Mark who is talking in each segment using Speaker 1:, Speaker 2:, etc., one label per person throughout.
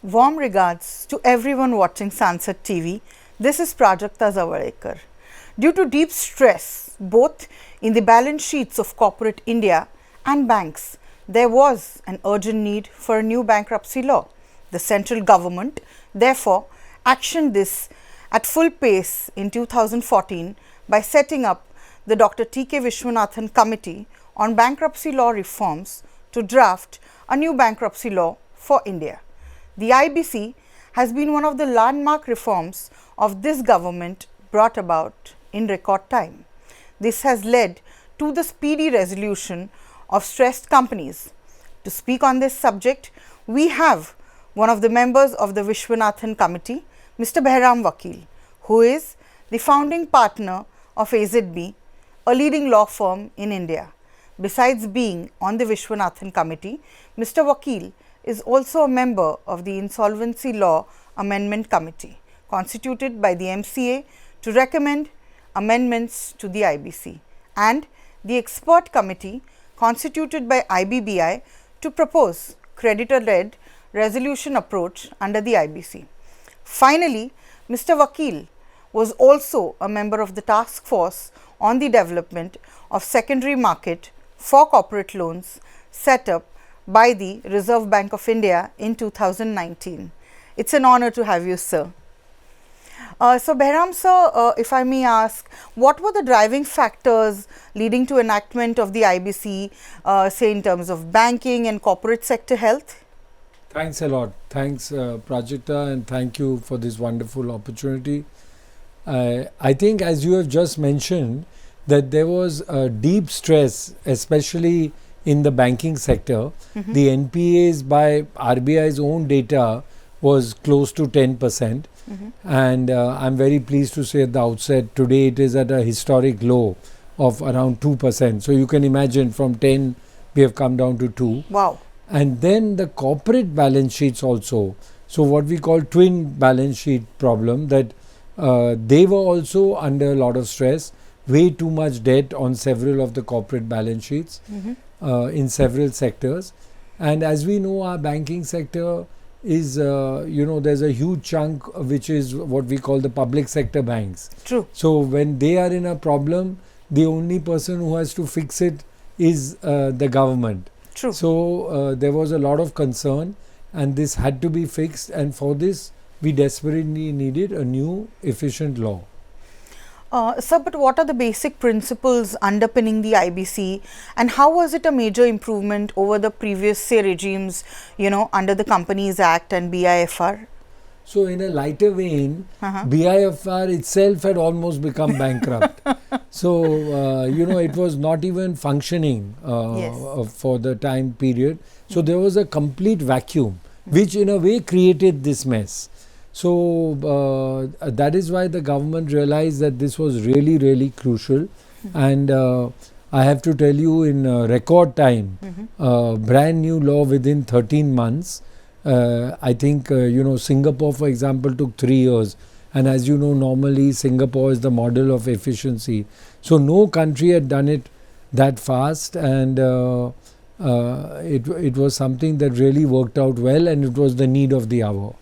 Speaker 1: Warm regards to everyone watching Sansad TV. This is Prajakta Jawalekar. Due to deep stress, both in the balance sheets of corporate India and banks, there was an urgent need for a new bankruptcy law. The central government, therefore, actioned this at full pace in 2014 by setting up the Dr. T.K. Viswanathan Committee on bankruptcy law reforms to draft a new bankruptcy law for India. The IBC has been one of the landmark reforms of this government brought about in record time. This has led to the speedy resolution of stressed companies. To speak on this subject, we have one of the members of the Viswanathan Committee, Mr. Bahram Vakil, who is the founding partner of AZB, a leading law firm in India. Besides being on the Viswanathan Committee, Mr. Vakil is also a member of the Insolvency Law Amendment Committee, constituted by the MCA to recommend amendments to the IBC, and the Expert Committee, constituted by IBBI, to propose creditor-led resolution approach under the IBC. Finally, Mr. Vakil was also a member of the task force on the development of secondary market for corporate loans set up by the Reserve Bank of India in 2019. It's an honor to have you, sir. So Bahram sir, if I may ask, what were the driving factors leading to enactment of the IBC, say in terms of banking and corporate sector health?
Speaker 2: Thanks a lot. Thanks Prajakta, and thank you for this wonderful opportunity. I think, as you have just mentioned, that there was a deep stress, especially in the banking sector. The NPAs by RBI's own data was close to 10%. And I'm very pleased to say at the outset, today it is at a historic low of around 2%. So you can imagine, from 10 we have come down to 2.
Speaker 1: Wow.
Speaker 2: And then the corporate balance sheets also. So what we call twin balance sheet problem, that they were also under a lot of stress, way too much debt on several of the corporate balance sheets in several sectors. And as we know, our banking sector is, there's a huge chunk which is what we call the public sector banks.
Speaker 1: True.
Speaker 2: So when they are in a problem, the only person who has to fix it is the government.
Speaker 1: True.
Speaker 2: So there was a lot of concern, and this had to be fixed, and for this we desperately needed a new efficient law.
Speaker 1: Sir, but what are the basic principles underpinning the IBC, and how was it a major improvement over the previous, say, regimes, under the Companies Act and BIFR?
Speaker 2: So in a lighter vein, BIFR itself had almost become bankrupt. So, it was not even functioning for the time period. So there was a complete vacuum, which in a way created this mess. So that is why the government realized that this was really, really crucial. And I have to tell you, in record time, brand new law within 13 months. I think, Singapore, for example, took 3 years. And as you know, normally Singapore is the model of efficiency. So no country had done it that fast, and it was something that really worked out well, and it was the need of the hour.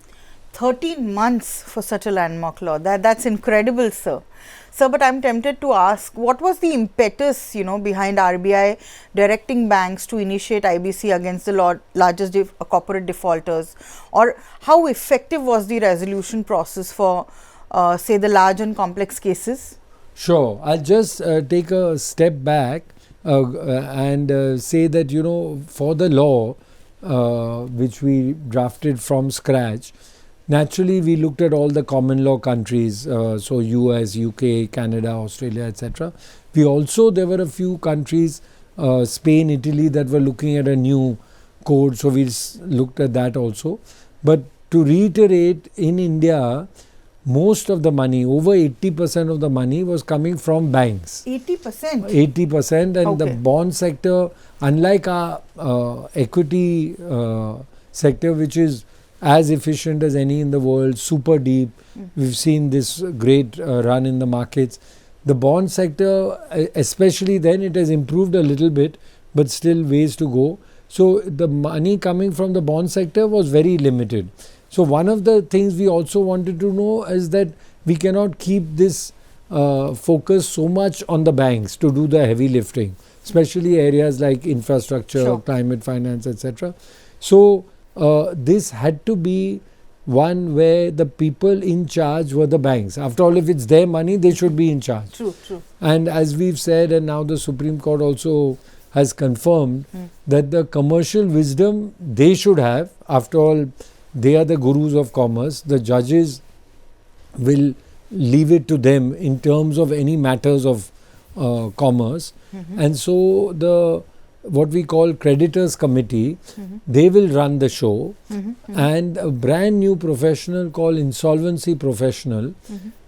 Speaker 1: 13 months for such a landmark law. That's incredible, sir. Sir, but I'm tempted to ask, what was the impetus, behind RBI directing banks to initiate IBC against the largest corporate defaulters? Or how effective was the resolution process for, say, the large and complex cases?
Speaker 2: Sure. I'll just take a step back and say that, for the law which we drafted from scratch, naturally we looked at all the common law countries, so US, UK, Canada, Australia, etc. There were a few countries, Spain, Italy, that were looking at a new code, so we looked at that also. But to reiterate, in India, most of the money, over 80% of the money, was coming from banks.
Speaker 1: 80%?
Speaker 2: 80%, and the bond sector, unlike our equity sector, which is as efficient as any in the world, super deep. We've seen this great run in the markets. The bond sector, especially then, it has improved a little bit, but still ways to go. So the money coming from the bond sector was very limited. So one of the things we also wanted to know is that we cannot keep this focus so much on the banks to do the heavy lifting, especially areas like infrastructure, climate finance, etc. So this had to be one where the people in charge were the banks. After all, if it's their money, they should be in charge.
Speaker 1: True.
Speaker 2: And as we've said, and now the Supreme Court also has confirmed that the commercial wisdom they should have. After all, they are the gurus of commerce. The judges will leave it to them in terms of any matters of commerce. And so the what we call creditors committee, they will run the show, and a brand new professional called insolvency professional,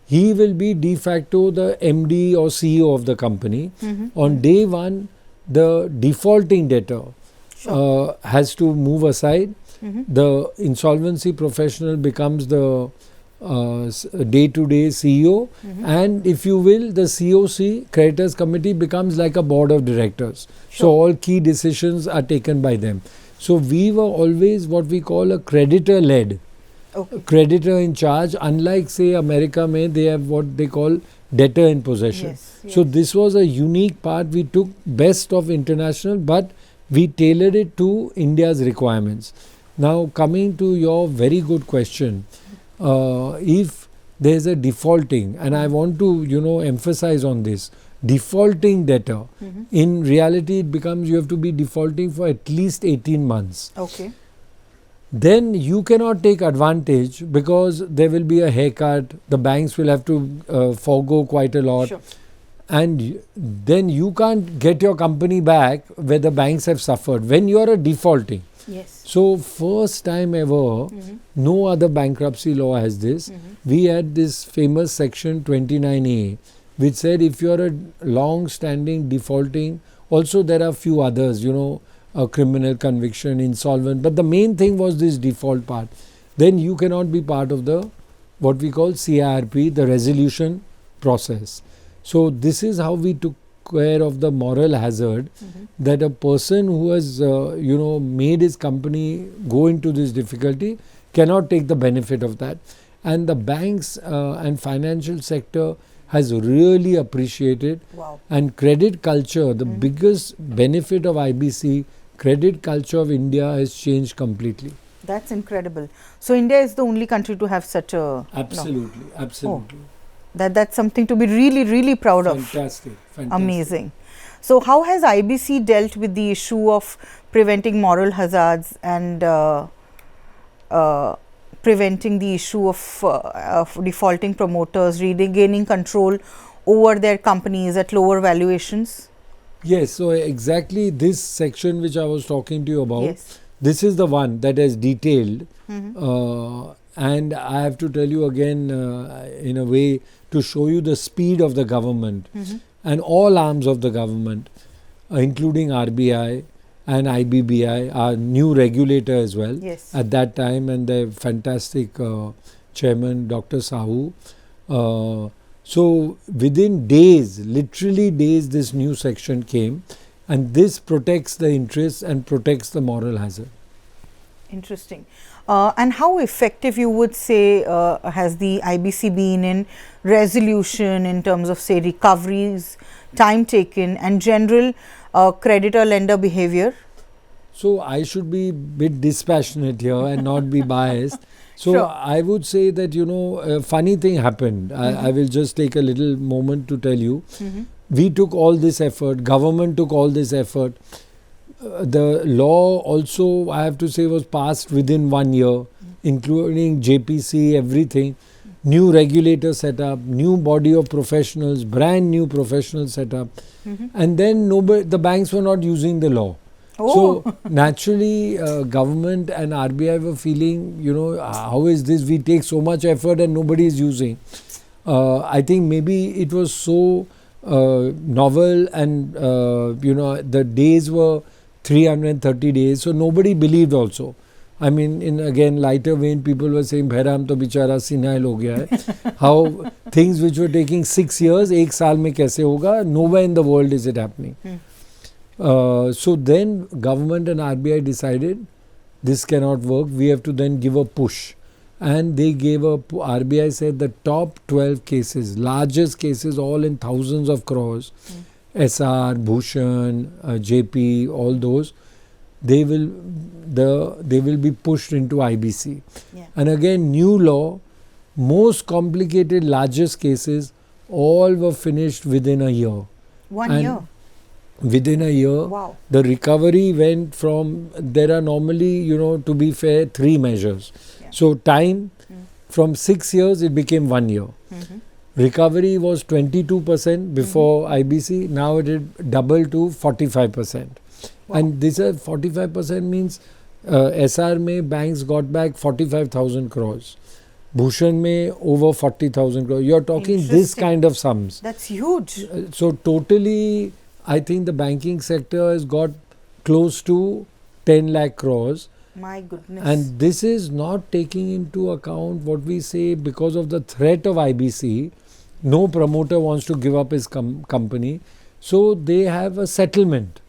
Speaker 2: he will be de facto the MD or CEO of the company. On day one, the defaulting debtor has to move aside. The insolvency professional becomes the day-to-day CEO, and if you will, the COC, creditors committee, becomes like a board of directors. So all key decisions are taken by them. So we were always what we call a creditor-led, creditor in charge. Unlike say America, they have what they call debtor in possession. So this was a unique part. We took best of international, but we tailored it to India's requirements. Now coming to your very good question, if there is a defaulting, and I want to emphasize on this, defaulting debtor, in reality it becomes you have to be defaulting for at least 18 months. Then you cannot take advantage because there will be a haircut, the banks will have to forego quite a lot, and then you can't get your company back where the banks have suffered when you are a defaulting. So first time ever, no other bankruptcy law has this. We had this famous section 29A, which said if you are a long-standing defaulting, also there are few others, a criminal conviction, insolvent, but the main thing was this default part. Then you cannot be part of the what we call CIRP, the resolution process. So this is how we took care of the moral hazard, that a person who has made his company go into this difficulty cannot take the benefit of that. And the banks and financial sector has really appreciated. And credit culture, the biggest benefit of IBC, credit culture of India has changed completely.
Speaker 1: That's incredible. So India is the only country to have such a...
Speaker 2: Absolutely.
Speaker 1: That's something to be really, really proud of.
Speaker 2: Fantastic.
Speaker 1: Amazing. So how has IBC dealt with the issue of preventing moral hazards and preventing the issue of defaulting promoters, regaining control over their companies at lower valuations?
Speaker 2: Yes, so exactly this section which I was talking to you about, this is the one that is detailed, and I have to tell you again in a way to show you the speed of the government and all arms of the government, including RBI and IBBI, our new regulator as well at that time, and the fantastic chairman Dr. Sahu. So within days, literally days, this new section came, and this protects the interests and protects the moral hazard.
Speaker 1: Interesting. And how effective you would say has the IBC been in resolution in terms of say recoveries, time taken and general creditor-lender behavior?
Speaker 2: So I should be a bit dispassionate here and not be biased. So I would say that a funny thing happened. I will just take a little moment to tell you. We took all this effort, government took all this effort. The law also, I have to say, was passed within 1 year, including JPC, everything. New regulator set up, new body of professionals, brand new professional set up. And then the banks were not using the law. So naturally, government and RBI were feeling, how is this? We take so much effort and nobody is using. I think maybe it was so novel, and the days were 330 days, so nobody believed also. I mean, in again lighter vein, people were saying, Bahram to bichara senile ho gaya hai. How things which were taking 6 years, 1 saal mein kaise hoga? Nowhere in the world is it happening. So then government and RBI decided this cannot work. We have to then give a push. and they gave RBI said the top 12 cases, largest cases, all in thousands of crores, SR, Bhushan, JP, all those, they will be pushed into IBC.
Speaker 1: Yeah.
Speaker 2: And again, new law, most complicated, largest cases, all were finished within a year.
Speaker 1: 1 year?
Speaker 2: Within a year,
Speaker 1: Wow.
Speaker 2: the recovery went from, there are normally, to be fair, 3 measures.
Speaker 1: Yeah.
Speaker 2: So time, from 6 years, it became 1 year. Recovery was 22% before IBC, now it had doubled to 45%.
Speaker 1: Wow.
Speaker 2: And this 45% means SR mein banks got back 45,000 crores. Bhushan mein over 40,000 crores. You are talking this kind of sums.
Speaker 1: That's huge.
Speaker 2: So totally, I think the banking sector has got close to 10 lakh crores.
Speaker 1: My goodness.
Speaker 2: And this is not taking into account what we say, because of the threat of IBC, no promoter wants to give up his company. So they have a settlement.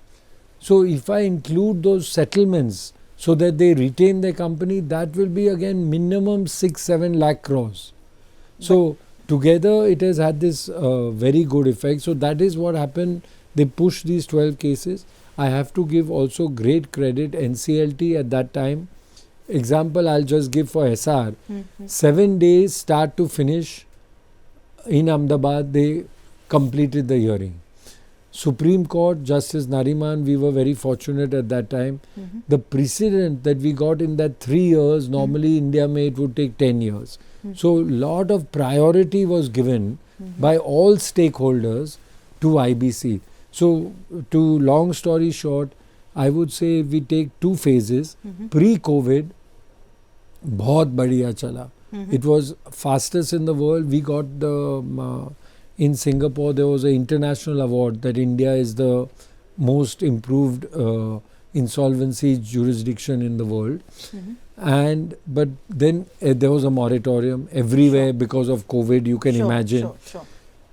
Speaker 2: So if I include those settlements so that they retain their company, that will be again minimum 6-7 lakh crores. So together it has had this very good effect. So that is what happened. They pushed these 12 cases. I have to give also great credit NCLT at that time. Example I'll just give for SR. 7 days start to finish in Ahmedabad, they completed the hearing. Supreme Court, Justice Nariman, we were very fortunate at that time. The precedent that we got in that 3 years, normally India may it would take 10 years. So lot of priority was given by all stakeholders to IBC. So to long story short, I would say if we take 2 phases, pre-COVID, बहुत बढ़िया चला. It was fastest in the world. We got the in Singapore there was an international award that India is the most improved insolvency jurisdiction in the world. But then there was a moratorium everywhere because of COVID, you can imagine.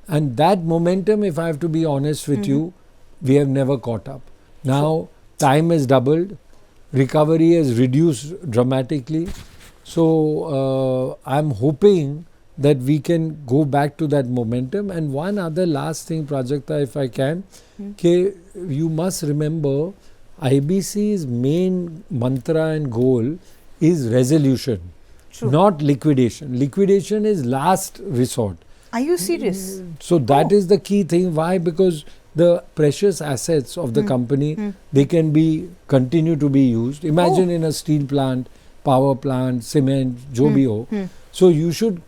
Speaker 2: And that momentum, if I have to be honest with you, we have never caught up. Now time has doubled, recovery has reduced dramatically. So I'm hoping that we can go back to that momentum. And one other last thing, Prajakta, if I can, you must remember IBC's main mantra and goal is resolution, not liquidation. Liquidation is last resort.
Speaker 1: Are you serious?
Speaker 2: So that is the key thing. Why? Because the precious assets of the company, they can continue to be used. Imagine in a steel plant, power plant, cement, jo bhi ho. So you should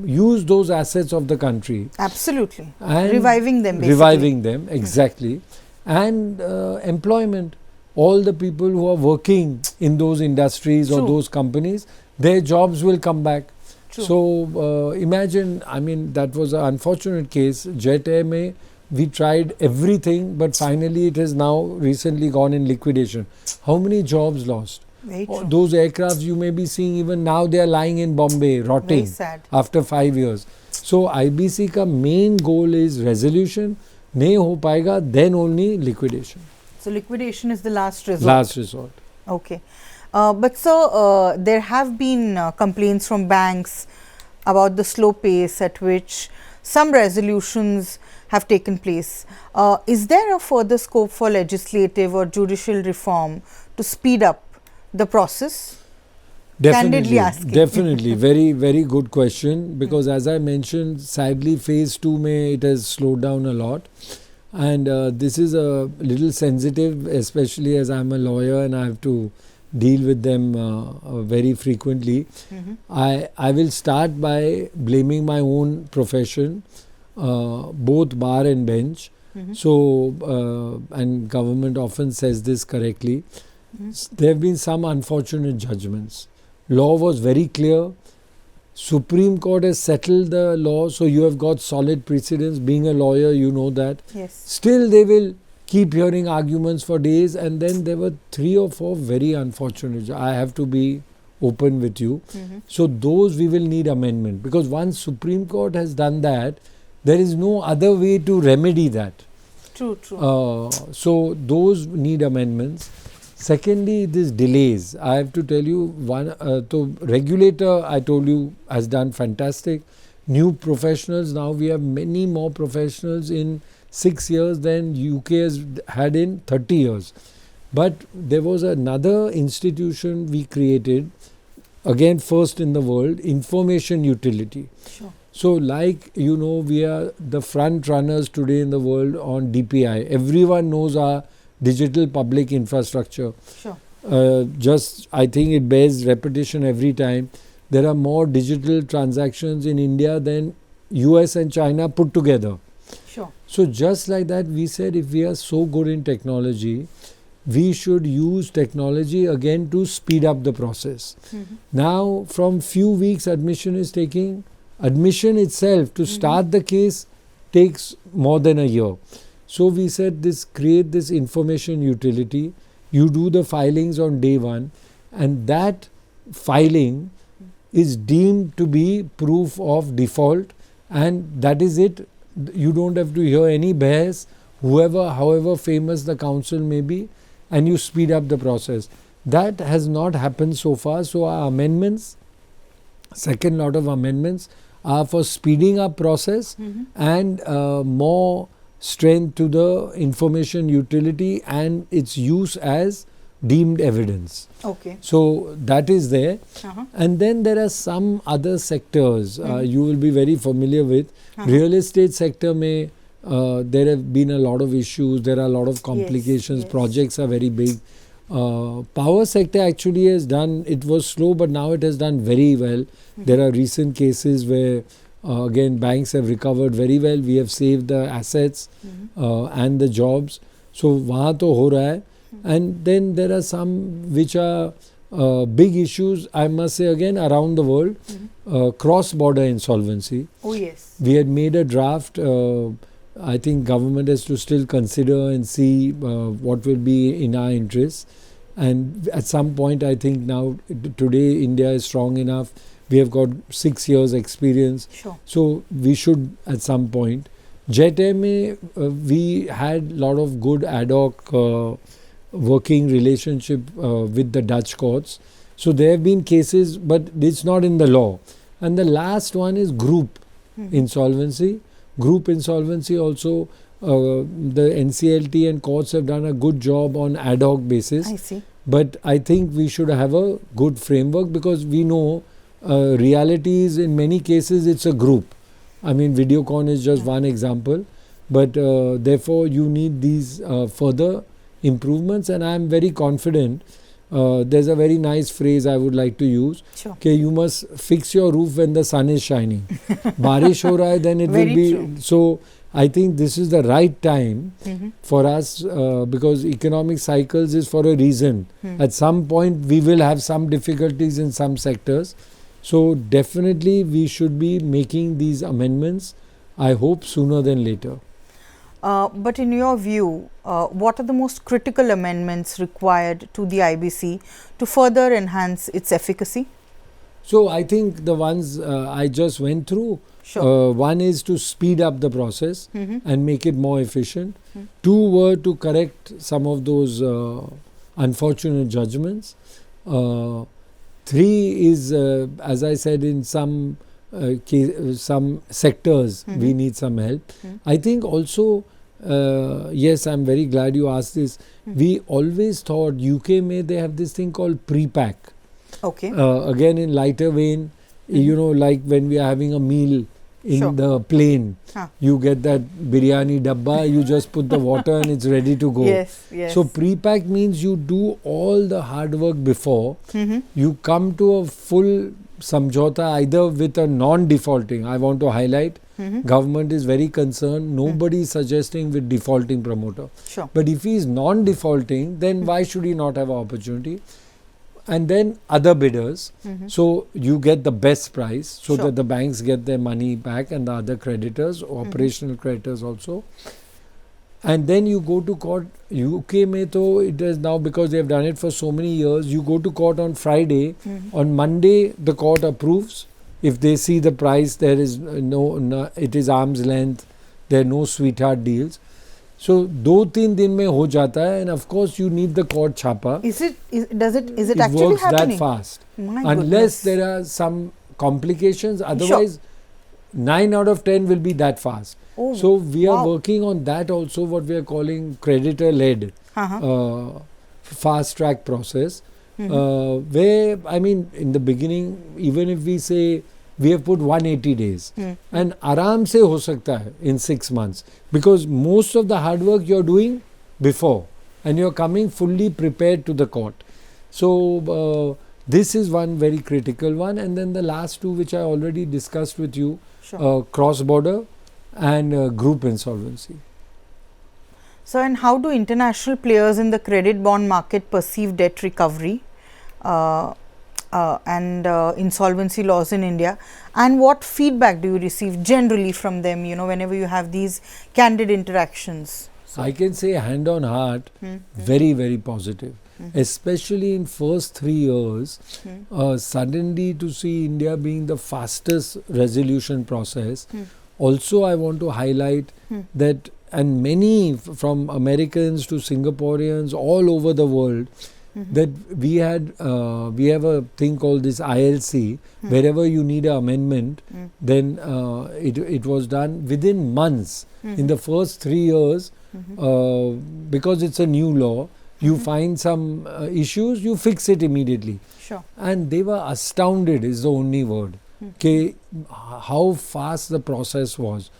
Speaker 2: use those assets of the country.
Speaker 1: Absolutely.
Speaker 2: And
Speaker 1: reviving them basically.
Speaker 2: Reviving them, exactly. And employment. All the people who are working in those industries or those companies, their jobs will come back. So imagine, I mean, that was an unfortunate case. Jet Air mein, we tried everything, but finally it has now recently gone in liquidation. How many jobs lost? Those aircrafts you may be seeing even now, they are lying in Bombay, rotting after 5 years. So IBC ka main goal is resolution. Nahi ho paega, then only liquidation.
Speaker 1: So liquidation is the last resort.
Speaker 2: Last resort.
Speaker 1: Okay. But so there have been complaints from banks about the slow pace at which some resolutions have taken place. Is there a further scope for legislative or judicial reform to speed up the process? Candidly asking.
Speaker 2: Definitely. Very, very good question, because as I mentioned, sadly phase 2 may it has slowed down a lot. And this is a little sensitive, especially as I am a lawyer and I have to deal with them very frequently. I will start by blaming my own profession, both bar and bench. So, and government often says this correctly. There have been some unfortunate judgments. Law was very clear. Supreme Court has settled the law, so you have got solid precedents. Being a lawyer, you know that.
Speaker 1: Yes.
Speaker 2: Still, they will keep hearing arguments for days, and then there were 3 or 4 very unfortunate. I have to be open with you. So those we will need amendment, because once Supreme Court has done that, there is no other way to remedy that.
Speaker 1: True.
Speaker 2: So those need amendments. Secondly, these delays. I have to tell you, the regulator, I told you, has done fantastic. New professionals, now we have many more professionals in 6 years than UK has had in 30 years. But there was another institution we created, again first in the world, information utility.
Speaker 1: Sure.
Speaker 2: So like, you know, we are the front runners today in the world on DPI. Everyone knows our digital public infrastructure.
Speaker 1: Sure.
Speaker 2: I think it bears repetition every time. There are more digital transactions in India than US and China put together.
Speaker 1: Sure.
Speaker 2: So just like that, we said if we are so good in technology, we should use technology again to speed up the process. Now, from few weeks, admission itself to start the case takes more than a year. So we said create this information utility. You do the filings on day one, and that filing is deemed to be proof of default, and that is it. You don't have to hear any behas, however famous the counsel may be, and you speed up the process. That has not happened so far. So our amendments, second lot of amendments, are for speeding up process and more strength to the information utility and its use as deemed evidence.
Speaker 1: Okay.
Speaker 2: So that is there. And then there are some other sectors you will be very familiar with. Real estate sector may there have been a lot of issues, there are a lot of complications,
Speaker 1: yes.
Speaker 2: Projects are very big. Power sector actually has done, it was slow but now it has done very well. There are recent cases where again banks have recovered very well, we have saved the assets and the jobs. So wahan to ho raha hai. And then there are some which are big issues, I must say again, around the world. Cross-border insolvency.
Speaker 1: Oh yes.
Speaker 2: We had made a draft. I think government has to still consider and see what will be in our interest. And at some point, I think now, today India is strong enough. We have got 6 years experience.
Speaker 1: Sure.
Speaker 2: So we should at some point. Jet Air we had a lot of good ad hoc working relationship with the Dutch courts. So there have been cases, but it's not in the law. And the last one is group insolvency. Group insolvency also, the NCLT and courts have done a good job on ad hoc basis.
Speaker 1: I see.
Speaker 2: But I think we should have a good framework because we know reality is in many cases it's a group. I mean, Videocon is just one example. But therefore, you need these further improvements, and I am very confident. There's a very nice phrase I would like to use.
Speaker 1: Sure.
Speaker 2: Okay, you must fix your roof when the sun is shining. Barish ho raha hai, then it
Speaker 1: Very
Speaker 2: will be.
Speaker 1: true.
Speaker 2: So I think this is the right time for us because economic cycles is for a reason. At some point we will have some difficulties in some sectors. So definitely we should be making these amendments, I hope sooner than later.
Speaker 1: But in your view, what are the most critical amendments required to the IBC to further enhance its efficacy?
Speaker 2: So I think the ones I just went through,
Speaker 1: Sure.
Speaker 2: one is to speed up the process and make it more efficient. Two were to correct some of those unfortunate judgments. Three is, as I said, in some sectors we need some help. I think also, yes, I'm very glad you asked this. We always thought UK they have this thing called pre-pack.
Speaker 1: Okay.
Speaker 2: Again in lighter vein, you know, like when we are having a meal in the plane, you get that biryani dabba, you just put the water and it's ready to go.
Speaker 1: Yes, yes.
Speaker 2: So pre-pack means you do all the hard work before, you come to a full samjhota either with a non-defaulting. I want to highlight, government is very concerned, nobody is suggesting with defaulting promoter.
Speaker 1: Sure.
Speaker 2: But if he is non-defaulting, then why should he not have an opportunity? And then other bidders, so you get the best price, so that the banks get their money back and the other creditors, operational creditors also. And then you go to court. UK it is now, because they have done it for so many years, you go to court on Friday. On Monday, the court approves. If they see the price, there is no, it is arm's length, there are no sweetheart deals. So 2-3 दिन में हो जाता है, and of course you need the court chapa.
Speaker 1: Is it actually
Speaker 2: works
Speaker 1: happening?
Speaker 2: that fast.
Speaker 1: My
Speaker 2: Unless
Speaker 1: goodness.
Speaker 2: there are some complications, otherwise 9 out of 10 will be that fast.
Speaker 1: Oh,
Speaker 2: so we are
Speaker 1: wow.
Speaker 2: working on that also, what we are calling creditor led fast track process, where I mean in the beginning, even if we say we have put 180 days and aram se ho sakta hai in 6 months, because most of the hard work you are doing before and you are coming fully prepared to the court. So this is one very critical one, and then the last two which I already discussed with you, cross border and group insolvency.
Speaker 1: So, and how do international players in the credit bond market perceive debt recovery and insolvency laws in India, and what feedback do you receive generally from them, you know, whenever you have these candid interactions?
Speaker 2: So I can say hand on heart, very, very positive. Especially in first 3 years, suddenly to see India being the fastest resolution process. Also, I want to highlight that, and many from Americans to Singaporeans all over the world, that we have a thing called this ILC. Wherever you need an amendment, then it was done within months. In the first 3 years, because it's a new law, you find some issues, you fix it immediately.
Speaker 1: Sure.
Speaker 2: And they were astounded, is the only word, how fast the process was.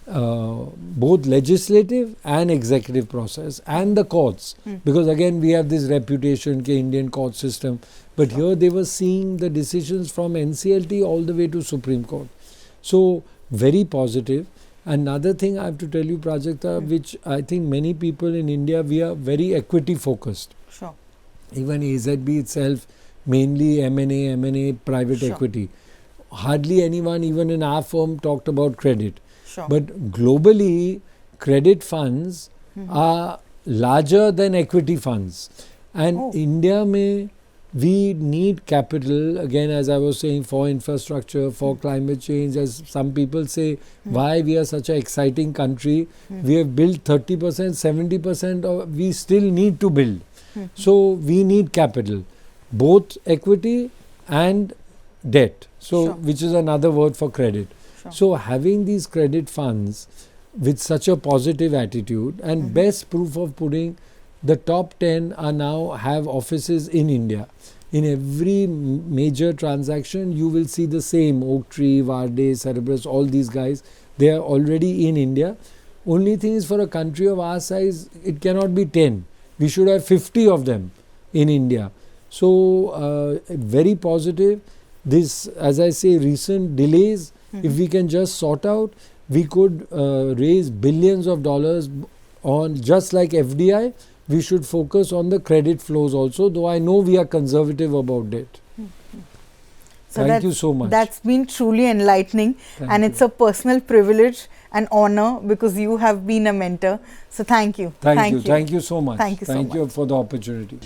Speaker 2: Both legislative and executive process, and the courts. Because again, we have this reputation, Indian court system. But here they were seeing the decisions from NCLT all the way to Supreme Court. So, very positive. Another thing I have to tell you, Prajakta, which I think many people in India, we are very equity focused.
Speaker 1: Sure.
Speaker 2: Even AZB itself, mainly M&A, private equity. Hardly anyone, even in our firm, talked about credit.
Speaker 1: Sure.
Speaker 2: But globally, credit funds are larger than equity funds. And India may, we need capital, again as I was saying, for infrastructure, for climate change. As some people say, why we are such an exciting country, we have built 30%, 70%, or we still need to build. So we need capital, both equity and debt, so which is another word for credit. So having these credit funds with such a positive attitude, and best proof of putting, the top 10 are now have offices in India. In every major transaction, you will see the same Oaktree, Varde, Cerberus, all these guys, they are already in India. Only thing is, for a country of our size, it cannot be 10. We should have 50 of them in India. So, very positive. This, as I say, recent delays, if we can just sort out, we could raise billions of dollars on, just like FDI. We should focus on the credit flows also, though I know we are conservative about debt.
Speaker 1: So
Speaker 2: thank you so much.
Speaker 1: That's been truly enlightening, and it's a personal privilege and honor, because you have been a mentor. So thank you.
Speaker 2: Thank you. Thank you so much.
Speaker 1: Thank you so much.
Speaker 2: Thank you for the opportunity.